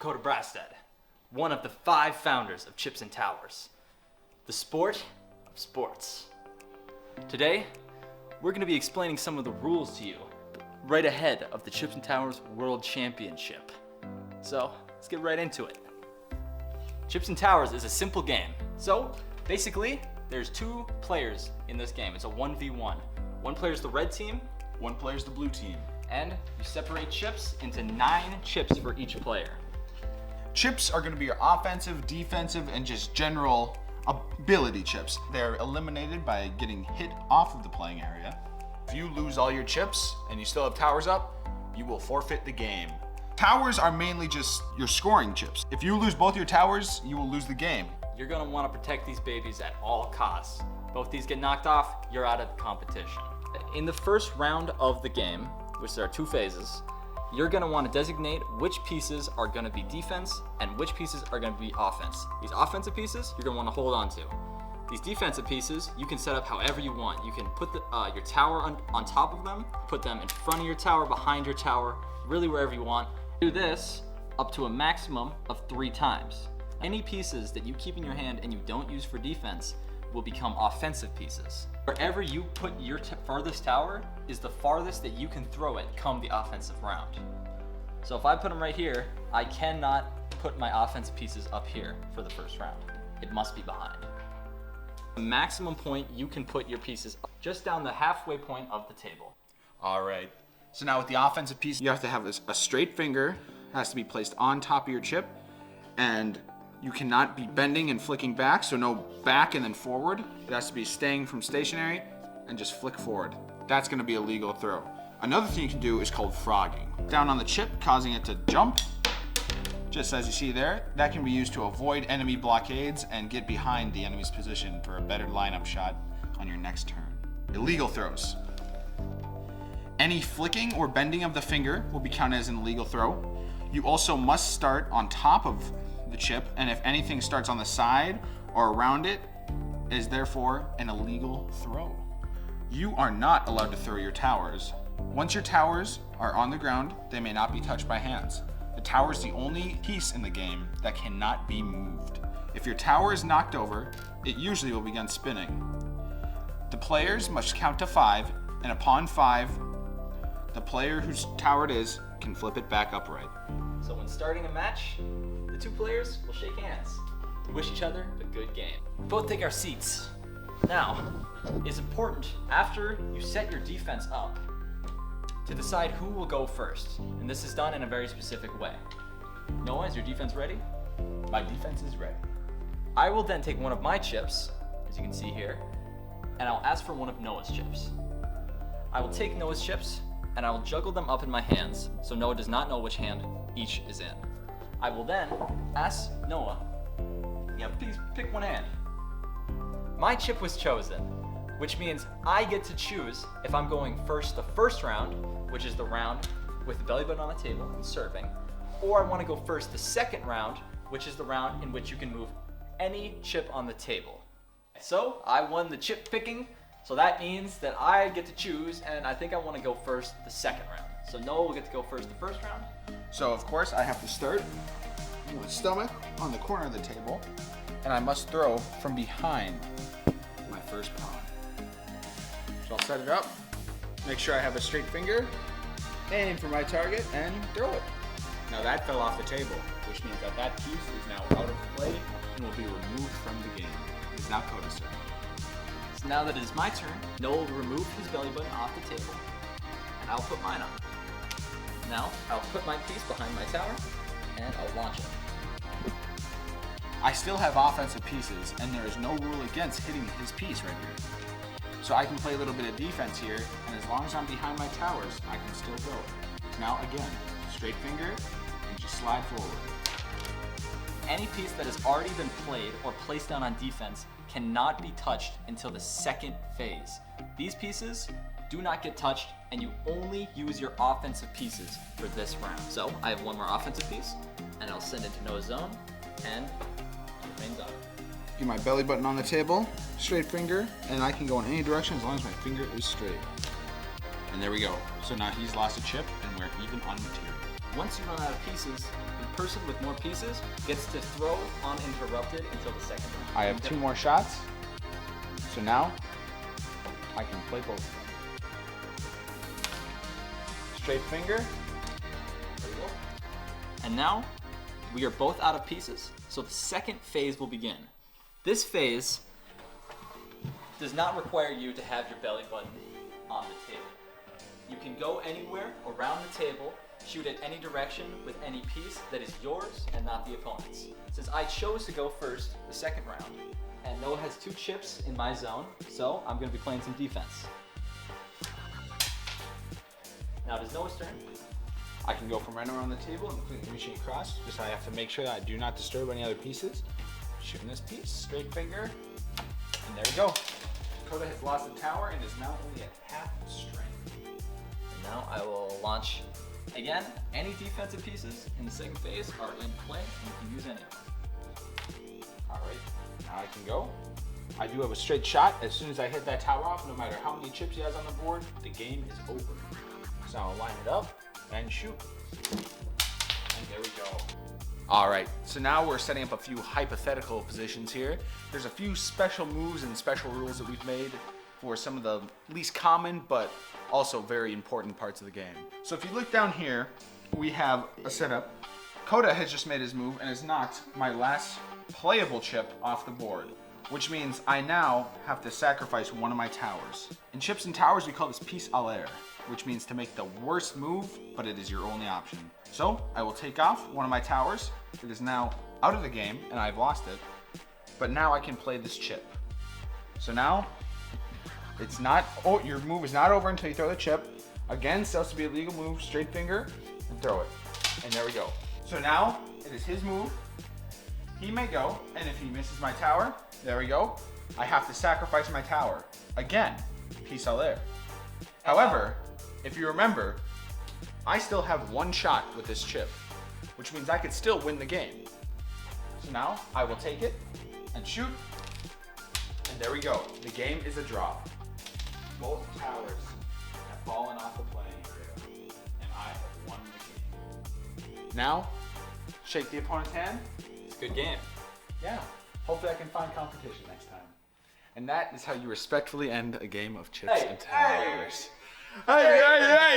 Koda, one of the 5 founders of Chips and Towers, the sport of sports. Today, we're going to be explaining some of the rules to you right ahead of the Chips and Towers World Championship. So, let's get right into it. Chips and Towers is a simple game. So, basically, there's 2 players in this game. It's a 1v1. One player's the red team, one player's the blue team. And you separate chips into 9 chips for each player. Chips are going to be your offensive, defensive, and just general ability chips. They're eliminated by getting hit off of the playing area. If you lose all your chips and you still have towers up, you will forfeit the game. Towers are mainly just your scoring chips. If you lose both your towers, you will lose the game. You're going to want to protect these babies at all costs. Both these get knocked off, you're out of the competition. In the first round of the game, which there are 2 phases, you're going to want to designate which pieces are going to be defense and which pieces are going to be offense. These offensive pieces, you're going to want to hold on to. These defensive pieces, you can set up however you want. You can put your tower on top of them, put them in front of your tower, behind your tower, really wherever you want. Do this up to a maximum of 3 times. Any pieces that you keep in your hand and you don't use for defense will become offensive pieces. Wherever you put your farthest tower is the farthest that you can throw it come the offensive round. So if I put them right here, I cannot put my offensive pieces up here for the first round. It must be behind. The maximum point you can put your pieces up, just down the halfway point of the table. All right. So now with the offensive piece, you have to have a straight finger, has to be placed on top of your chip, and you cannot be bending and flicking back, so no back and then forward. It has to be staying from stationary and just flick forward. That's gonna be a legal throw. Another thing you can do is called frogging. Down on the chip, causing it to jump, just as you see there. That can be used to avoid enemy blockades and get behind the enemy's position for a better lineup shot on your next turn. Illegal throws. Any flicking or bending of the finger will be counted as an illegal throw. You also must start on top of the chip, and if anything starts on the side or around it, is therefore an illegal throw. You are not allowed to throw your towers. Once your towers are on the ground, they may not be touched by hands. The tower is the only piece in the game that cannot be moved. If your tower is knocked over, it usually will begin spinning. The players must count to 5, and upon 5, the player whose tower it is can flip it back upright. So when starting a match, the 2 players will shake hands to wish each other a good game. Both take our seats. Now, it's important after you set your defense up to decide who will go first. And this is done in a very specific way. Noah, is your defense ready? My defense is ready. I will then take one of my chips, as you can see here, and I'll ask for one of Noah's chips. I will take Noah's chips and I will juggle them up in my hands so Noah does not know which hand each is in. I will then ask Noah, please pick one hand. My chip was chosen, which means I get to choose if I'm going first the first round, which is the round with the belly button on the table and serving, or I want to go first the second round, which is the round in which you can move any chip on the table. So I won the chip picking, so that means that I get to choose, and I think I want to go first the second round. So Noah will get to go first the first round. So of course I have to start with stomach on the corner of the table, and I must throw from behind my first pawn. So I'll set it up, make sure I have a straight finger, aim for my target, and throw it. Now that fell off the table, which means that that piece is now out of play and will be removed from the game. It's now Koda's turn. So now that it is my turn, Noah will remove his belly button off the table, and I'll put mine on. Now, I'll put my piece behind my tower, and I'll launch it. I still have offensive pieces, and there is no rule against hitting his piece right here. So I can play a little bit of defense here, and as long as I'm behind my towers, I can still throw it. Now again, straight finger, and just slide forward. Any piece that has already been played or placed down on defense cannot be touched until the second phase. These pieces do not get touched, and you only use your offensive pieces for this round. So I have one more offensive piece, and I'll send it to Noah's zone, and it remains on. Get my belly button on the table, straight finger, and I can go in any direction as long as my finger is straight. And there we go. So now he's lost a chip, and we're even on material. Once you run out of pieces, the person with more pieces gets to throw uninterrupted until the second round. I have 2 more shots. So now I can play both of them. Straight finger. There we go. And now we are both out of pieces, so the second phase will begin. This phase does not require you to have your belly button on the table. You can go anywhere around the table, shoot at any direction with any piece that is yours and not the opponent's. Since I chose to go first the second round, and Noah has 2 chips in my zone, so I'm going to be playing some defense. Now it is Noah's turn. I can go from right around the table and completely reaching across. Just I have to make sure that I do not disturb any other pieces. Shooting this piece, straight finger, and there we go. Koda has lost the tower and is now only at half strength. And now I will launch again. Any defensive pieces in the second phase are in play, and you can use any of them. All right, now I can go. I do have a straight shot. As soon as I hit that tower off, no matter how many chips he has on the board, the game is over. So I'll line it up and shoot. And there we go. All right, so now we're setting up a few hypothetical positions here. There's a few special moves and special rules that we've made for some of the least common, but also very important parts of the game. So if you look down here, we have a setup. Koda has just made his move and has knocked my last playable chip off the board, which means I now have to sacrifice one of my towers. In chips and towers, we call this piece à l'air, which means to make the worst move, but it is your only option. So I will take off one of my towers. It is now out of the game and I've lost it, but now I can play this chip. So now it's not, oh, your move is not over until you throw the chip. Again, supposed to be a legal move, straight finger and throw it. And there we go. So now it is his move. He may go, and if he misses my tower, there we go. I have to sacrifice my tower. Again, piece à l'air. However, if you remember, I still have 1 shot with this chip, which means I could still win the game. So now I will take it and shoot, and there we go. The game is a draw. Both towers have fallen off the playing area, and I have won the game. Now, shake the opponent's hand. It's a good game. Yeah, hopefully I can find competition next time. And that is how you respectfully end a game of chips and towers. Hey, hey, hey!